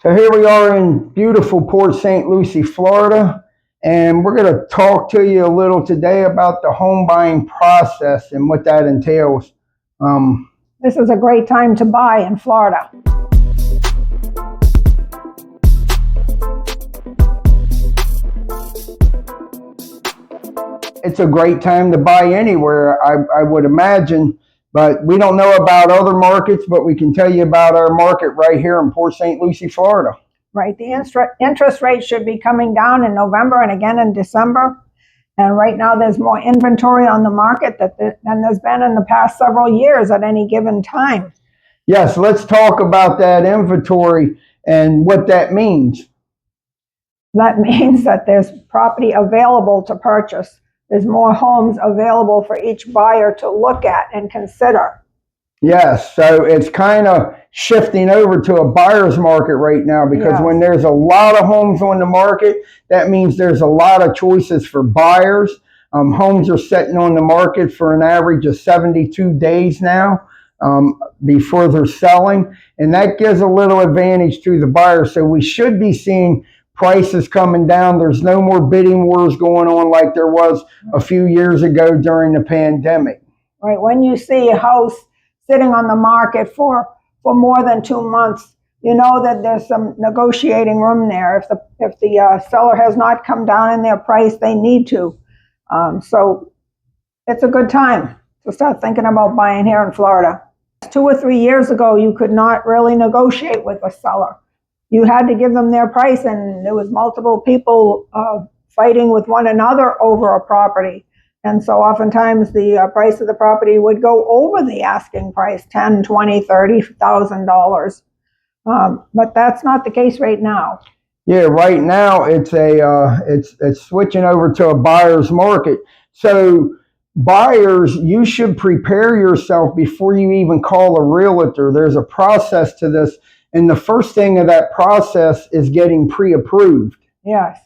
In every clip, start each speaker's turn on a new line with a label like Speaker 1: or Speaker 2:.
Speaker 1: So here we are in beautiful Port St. Lucie, Florida, and we're going to talk to you a little today about the home buying process and what that entails.
Speaker 2: This is a great time to buy in Florida.
Speaker 1: It's a great time to buy anywhere, I would imagine, but we don't know about other markets, but we can tell you about our market right here in Port St. Lucie, Florida.
Speaker 2: Right, the interest rate should be coming down in November and again in December. And right now there's more inventory on the market than there's been in the past several years at any given time.
Speaker 1: Yes, let's talk about that inventory and what that means.
Speaker 2: That means that there's property available to purchase. There's more homes available for each buyer to look at and consider.
Speaker 1: Yes, so it's kind of shifting over to a buyer's market right now because when there's a lot of homes on the market, that means there's a lot of choices for buyers. Homes are sitting on the market for an average of 72 days now before they're selling, and that gives a little advantage to the buyer. So we should be seeing prices coming down. There's no more bidding wars going on like there was a few years ago during the pandemic.
Speaker 2: Right, when you see a house sitting on the market for more than 2 months, you know that there's some negotiating room there. If the seller has not come down in their price, they need to. So it's a good time to start thinking about buying here in Florida. 2 or 3 years ago, you could not really negotiate with a seller. You had to give them their price, and there was multiple people fighting with one another over a property. And so oftentimes the price of the property would go over the asking price, $10,000, $20,000, $30,000. But that's not the case right now.
Speaker 1: Yeah, right now it's switching over to a buyer's market. So buyers, you should prepare yourself before you even call a realtor. There's a process to this, and the first thing of that process is getting pre-approved.
Speaker 2: Yes.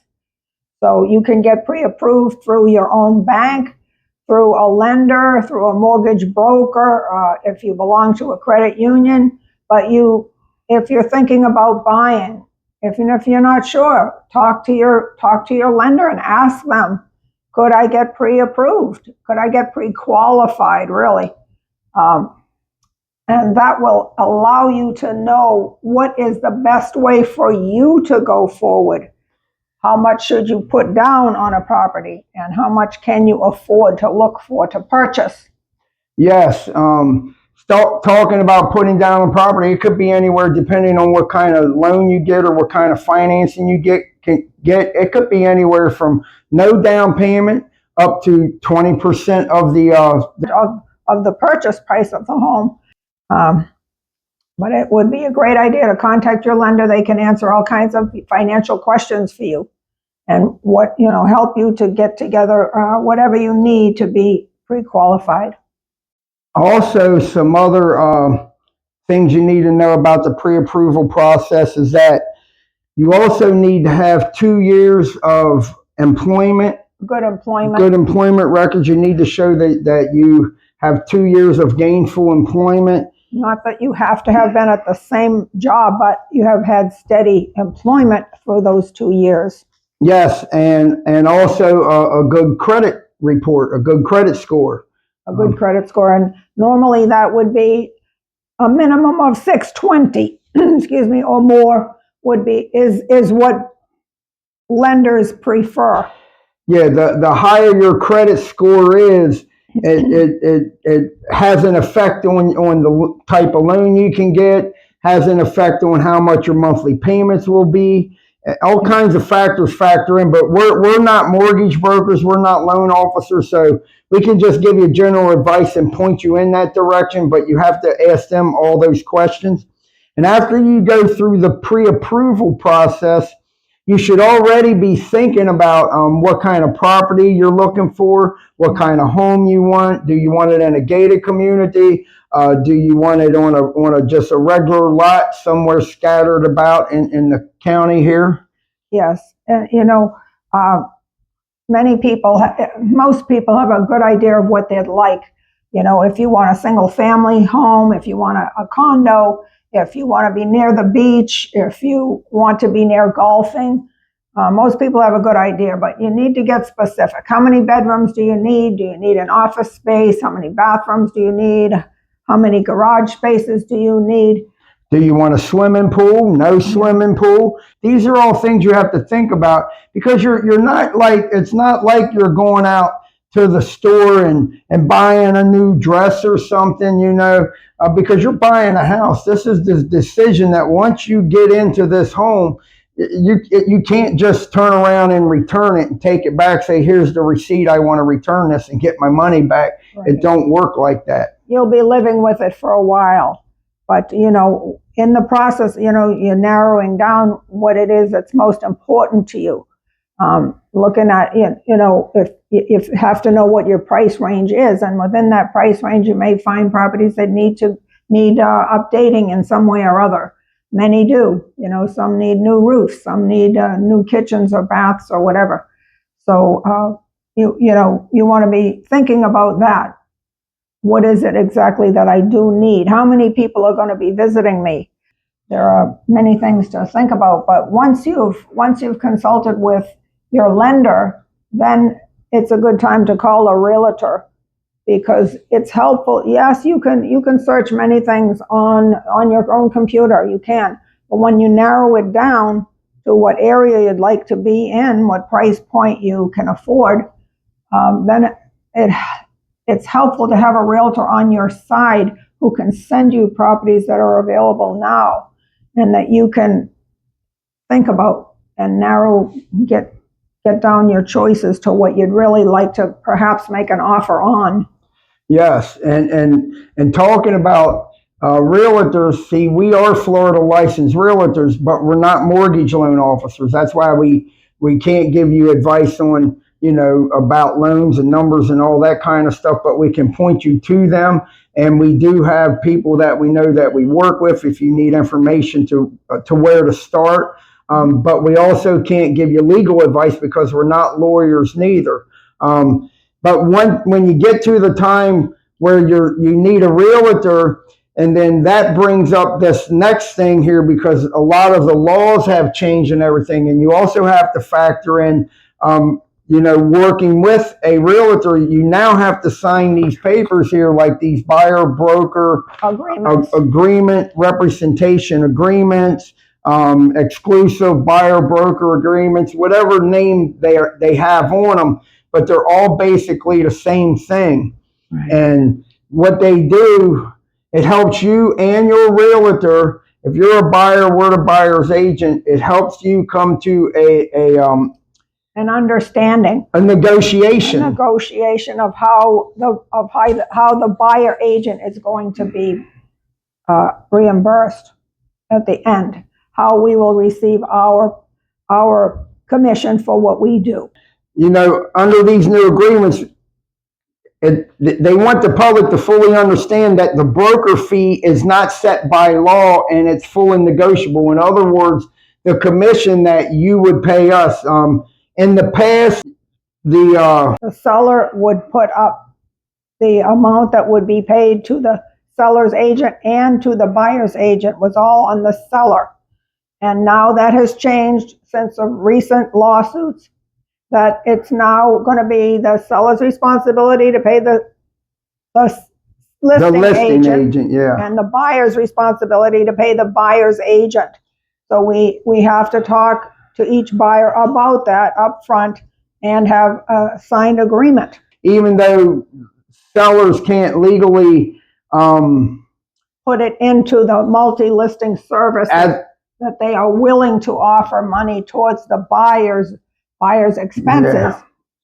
Speaker 2: So you can get pre-approved through your own bank, through a lender, through a mortgage broker, if you belong to a credit union. But if you're thinking about buying, if you're not sure, talk to your lender and ask them, could I get pre-approved? Could I get pre-qualified, really? And that will allow you to know what is the best way for you to go forward. How much should you put down on a property, and how much can you afford to look for to purchase?
Speaker 1: Yes. Start talking about putting down a property. It could be anywhere depending on what kind of loan you get or what kind of financing you get. It could be anywhere from no down payment up to 20% of the
Speaker 2: purchase price of the home. But it would be a great idea to contact your lender. They can answer all kinds of financial questions for you and help you to get together whatever you need to be pre-qualified.
Speaker 1: Also, some other things you need to know about the pre-approval process is that you also need to have 2 years of employment.
Speaker 2: Good employment
Speaker 1: records. You need to show that you have 2 years of gainful employment.
Speaker 2: Not that you have to have been at the same job, but you have had steady employment for those 2 years.
Speaker 1: Yes, and also a good credit report, a good credit score.
Speaker 2: A good credit score, and normally that would be a minimum of 620, excuse me, or more is what lenders prefer.
Speaker 1: Yeah, the higher your credit score is, it has an effect on the type of loan you can get, has an effect on how much your monthly payments will be. All kinds of factors factor in, but we're not mortgage brokers, we're not loan officers, so we can just give you general advice and point you in that direction, but you have to ask them all those questions. And after you go through the pre-approval process, you should already be thinking about what kind of property you're looking for, what kind of home you want. Do you want it in a gated community? Do you want it on just a regular lot somewhere scattered about in the county here?
Speaker 2: Yes, and most people have a good idea of what they'd like. If you want a single family home, if you want a condo, if you want to be near the beach, if you want to be near golfing. Most people have a good idea, but you need to get specific. How many bedrooms do you need? Do you need an office space? How many bathrooms do you need? How many garage spaces do you need?
Speaker 1: Do you want a swimming pool? No swimming pool? These are all things you have to think about, because you're not like, it's not like you're going out to the store and buying a new dress or something, because you're buying a house. This is the decision that once you get into this home, you can't just turn around and return it and take it back, say, here's the receipt, I want to return this and get my money back. Right. It don't work like that.
Speaker 2: You'll be living with it for a while, but in the process, you're narrowing down what it is that's most important to you. Looking at, if you have to know what your price range is, and within that price range, you may find properties that need updating in some way or other. Many do. Some need new roofs, some need new kitchens or baths or whatever. So you want to be thinking about that. What is it exactly that I do need? How many people are going to be visiting me? There are many things to think about, but once you've consulted with your lender, then it's a good time to call a realtor, because it's helpful. Yes, you can search many things on your own computer, you can, but when you narrow it down to what area you'd like to be in, what price point you can afford, then it's helpful to have a realtor on your side who can send you properties that are available now, and that you can think about and get down your choices to what you'd really like to perhaps make an offer on.
Speaker 1: Yes, and talking about realtors, see, we are Florida licensed realtors, but we're not mortgage loan officers. That's why we can't give you advice on, about loans and numbers and all that kind of stuff, but we can point you to them. And we do have people that we know that we work with if you need information to where to start. But we also can't give you legal advice because we're not lawyers neither. But when you get to the time where you need a realtor, and then that brings up this next thing here, because a lot of the laws have changed and everything, and you also have to factor in, working with a realtor, you now have to sign these papers here, like these buyer broker agreement, representation agreements, exclusive buyer broker agreements, whatever name they have on them, but they're all basically the same thing. Right. And what they do, it helps you and your realtor. If you're a buyer, we're the buyer's agent. It helps you come to
Speaker 2: an understanding,
Speaker 1: a negotiation
Speaker 2: of how the buyer agent is going to be reimbursed at the end, how we will receive our commission for what we do.
Speaker 1: Under these new agreements, they want the public to fully understand that the broker fee is not set by law, and it's fully negotiable. In other words, the commission that you would pay us, in the past, the
Speaker 2: seller would put up the amount that would be paid to the seller's agent and to the buyer's agent was all on the seller. And now that has changed since the recent lawsuits, that it's now going to be the seller's responsibility to pay the listing agent,
Speaker 1: yeah,
Speaker 2: and the buyer's responsibility to pay the buyer's agent. So we have to talk to each buyer about that up front and have a signed agreement.
Speaker 1: Even though sellers can't legally
Speaker 2: put it into the multi-listing service that they are willing to offer money towards the buyer's expenses,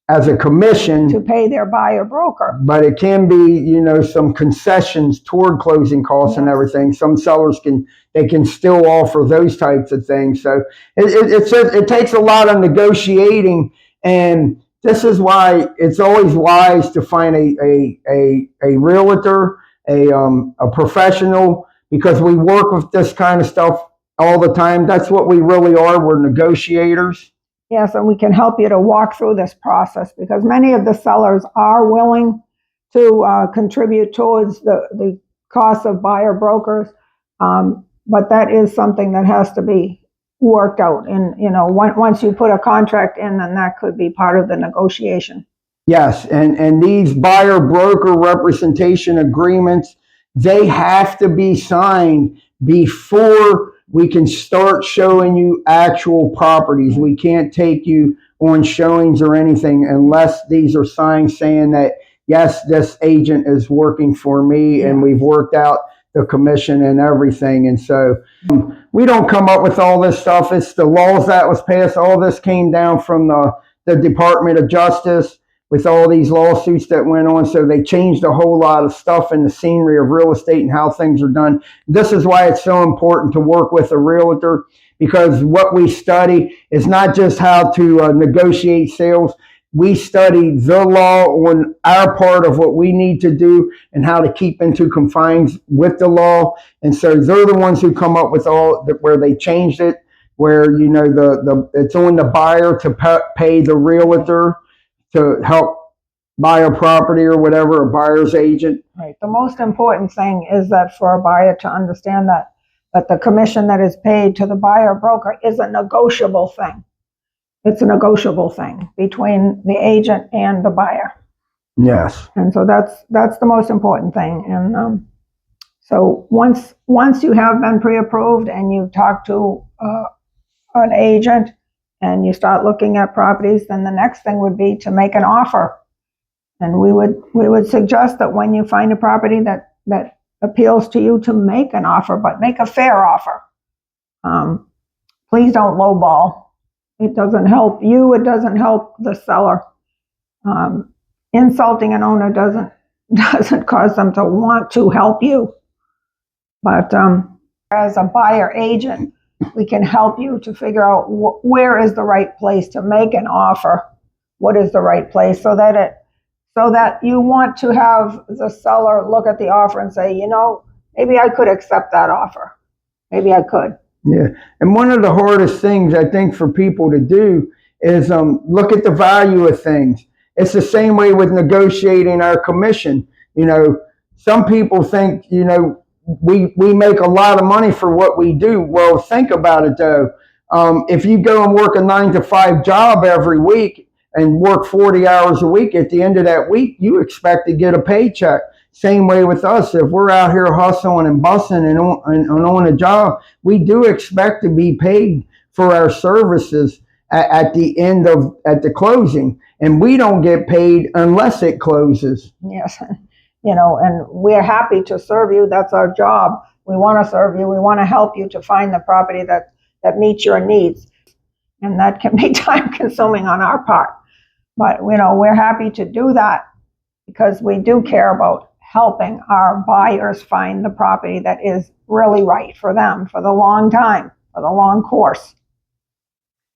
Speaker 1: as a commission
Speaker 2: to pay their buyer broker.
Speaker 1: But it can be, some concessions toward closing costs. Yes. And everything. Some sellers can still offer those types of things. So it takes a lot of negotiating, and this is why it's always wise to find a realtor, a professional, because we work with this kind of stuff all the time. That's what we really are. We're negotiators.
Speaker 2: Yes, and we can help you to walk through this process, because many of the sellers are willing to contribute towards the cost of buyer brokers. but that is something that has to be worked out. And, once you put a contract in, then that could be part of the negotiation.
Speaker 1: Yes, and these buyer broker representation agreements, they have to be signed before we can start showing you actual properties. We can't take you on showings or anything unless these are signed saying that, yes, this agent is working for me and we've worked out the commission and everything. And so we don't come up with all this stuff. It's the laws that was passed. All this came down from the Department of Justice with all these lawsuits that went on. So they changed a whole lot of stuff in the scenery of real estate and how things are done. This is why it's so important to work with a realtor, because what we study is not just how to negotiate sales. We study the law on our part of what we need to do and how to keep into confines with the law. And so they're the ones who come up with all where they changed it, where, it's on the buyer to pay the realtor to help buy a property or whatever, a buyer's agent.
Speaker 2: Right. The most important thing is that for a buyer to understand that the commission that is paid to the buyer broker is a negotiable thing. It's a negotiable thing between the agent and the buyer.
Speaker 1: Yes.
Speaker 2: And so that's the most important thing. And so once you have been pre-approved and you talk to an agent and you start looking at properties, then the next thing would be to make an offer. And we would suggest that when you find a property that appeals to you, to make an offer, but make a fair offer. Please don't lowball. It doesn't help you. It doesn't help the seller. Insulting an owner doesn't cause them to want to help you. But as a buyer agent, we can help you to figure out where is the right place to make an offer. What is the right place so that you want to have the seller look at the offer and say, maybe I could accept that offer. Maybe I could.
Speaker 1: Yeah. And one of the hardest things I think for people to do is look at the value of things. It's the same way with negotiating our commission. Some people think, we make a lot of money for what we do. Well, think about it though. If you go and work a 9-to-5 job every week and work 40 hours a week, at the end of that week, you expect to get a paycheck. Same way with us. If we're out here hustling and bustling and on a job, we do expect to be paid for our services at the closing. And we don't get paid unless it closes.
Speaker 2: Yes. And we're happy to serve you. That's our job. We want to serve you. We want to help you to find the property that meets your needs. And that can be time consuming on our part. But, we're happy to do that because we do care about helping our buyers find the property that is really right for them for the long time, for the long course.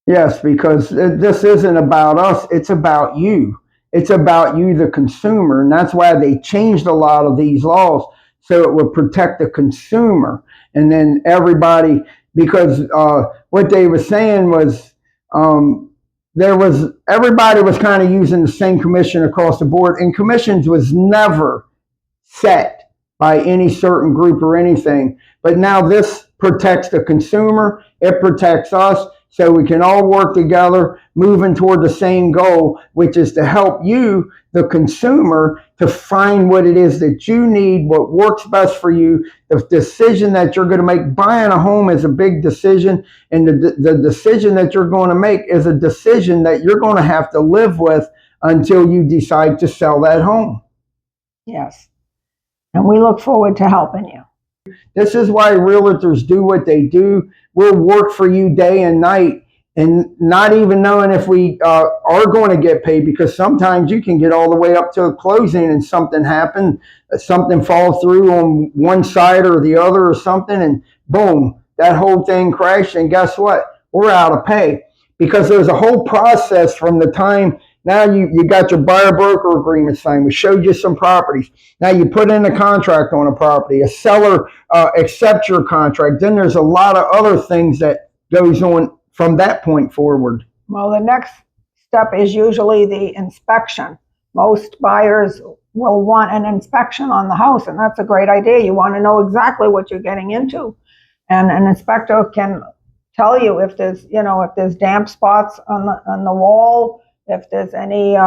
Speaker 1: Yes, because this isn't about us. It's about you. It's about you, the consumer. And that's why they changed a lot of these laws so it would protect the consumer. And then everybody, because what they were saying was everybody was kind of using the same commission across the board, and commissions was never set by any certain group or anything. But now this protects the consumer. It protects us. So we can all work together, moving toward the same goal, which is to help you, the consumer, to find what it is that you need, what works best for you, the decision that you're going to make. Buying a home is a big decision, and the decision that you're going to make is a decision that you're going to have to live with until you decide to sell that home.
Speaker 2: Yes. And we look forward to helping you.
Speaker 1: This is why realtors do what they do. We'll work for you day and night and not even knowing if we are going to get paid, because sometimes you can get all the way up to a closing and something happen, something falls through on one side or the other or something, and boom, that whole thing crashed. And guess what? We're out of pay, because there's a whole process from the time. Now you got your buyer broker agreement signed. We showed you some properties. Now you put in a contract on a property. A seller accepts your contract. Then there's a lot of other things that goes on from that point forward.
Speaker 2: Well, the next step is usually the inspection. Most buyers will want an inspection on the house, and that's a great idea. You want to know exactly what you're getting into. And an inspector can tell you if there's, if there's damp spots on the wall, if there's any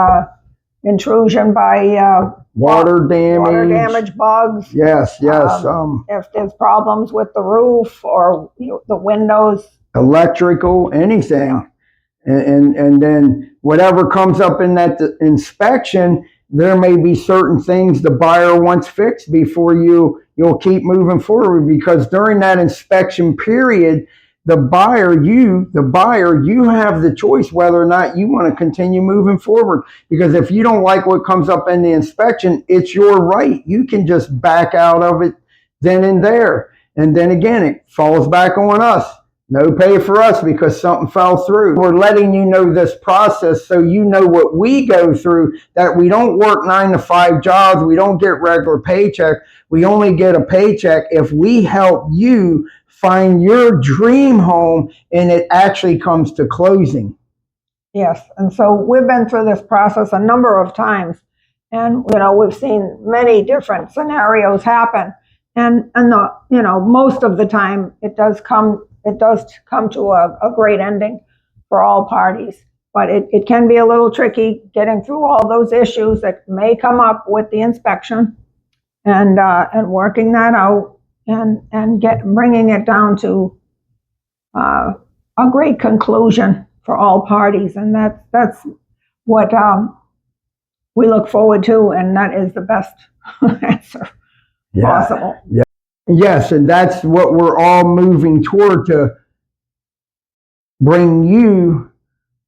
Speaker 2: intrusion by
Speaker 1: water damage,
Speaker 2: bugs.
Speaker 1: Yes.
Speaker 2: If there's problems with the roof or the windows,
Speaker 1: electrical, anything. And then whatever comes up in that inspection, there may be certain things the buyer wants fixed before you'll keep moving forward, because during that inspection period, the buyer, you have the choice whether or not you want to continue moving forward. Because if you don't like what comes up in the inspection, it's your right. You can just back out of it then and there. And then again, it falls back on us. No pay for us because something fell through. We're letting you know this process so you know what we go through, that we don't work 9-to-5 jobs. We don't get regular paycheck. We only get a paycheck if we help you find your dream home and it actually comes to closing.
Speaker 2: Yes. And so we've been through this process a number of times, and we've seen many different scenarios happen. And most of the time it does come to a great ending for all parties. But it can be a little tricky getting through all those issues that may come up with the inspection, and working that out, and bringing it down to a great conclusion for all parties. And that's what we look forward to, and that is the best answer possible.
Speaker 1: Yeah. Yes, and that's what we're all moving toward, to bring you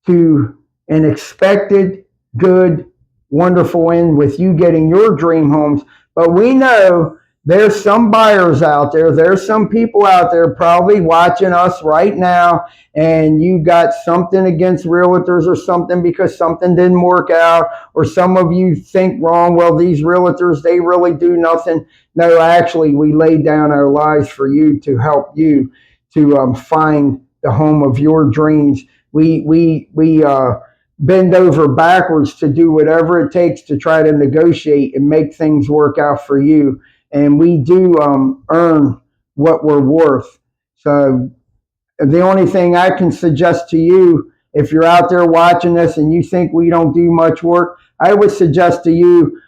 Speaker 1: to an expected, good, wonderful end with you getting your dream homes. But we know there's some buyers out there, there's some people out there probably watching us right now, and you got something against realtors or something because something didn't work out, or some of you think wrong, well, these realtors, they really do nothing. No, actually, we laid down our lives for you to help you to find the home of your dreams. We bend over backwards to do whatever it takes to try to negotiate and make things work out for you. And we do earn what we're worth. So the only thing I can suggest to you, if you're out there watching this and you think we don't do much work, I would suggest to you,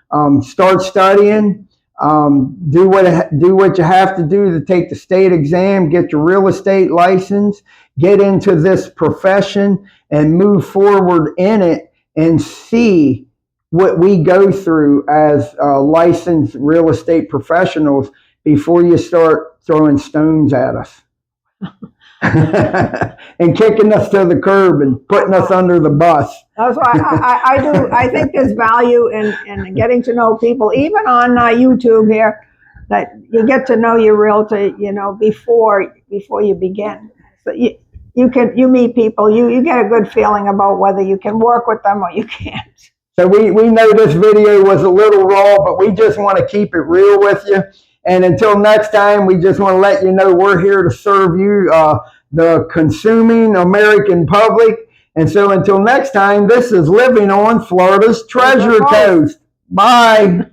Speaker 1: start studying, do what you have to do to take the state exam, get your real estate license, get into this profession and move forward in it, and see what we go through as licensed real estate professionals before you start throwing stones at us and kicking us to the curb and putting us under the bus.
Speaker 2: That's why I think there's value in getting to know people, even on YouTube here, that you get to know your realtor, before you begin. So you meet people, you get a good feeling about whether you can work with them or you can't.
Speaker 1: So we know this video was a little raw, but we just want to keep it real with you. And until next time, we just want to let you know we're here to serve you, the consuming American public. And so until next time, this is Living on Florida's Treasure Coast. Bye.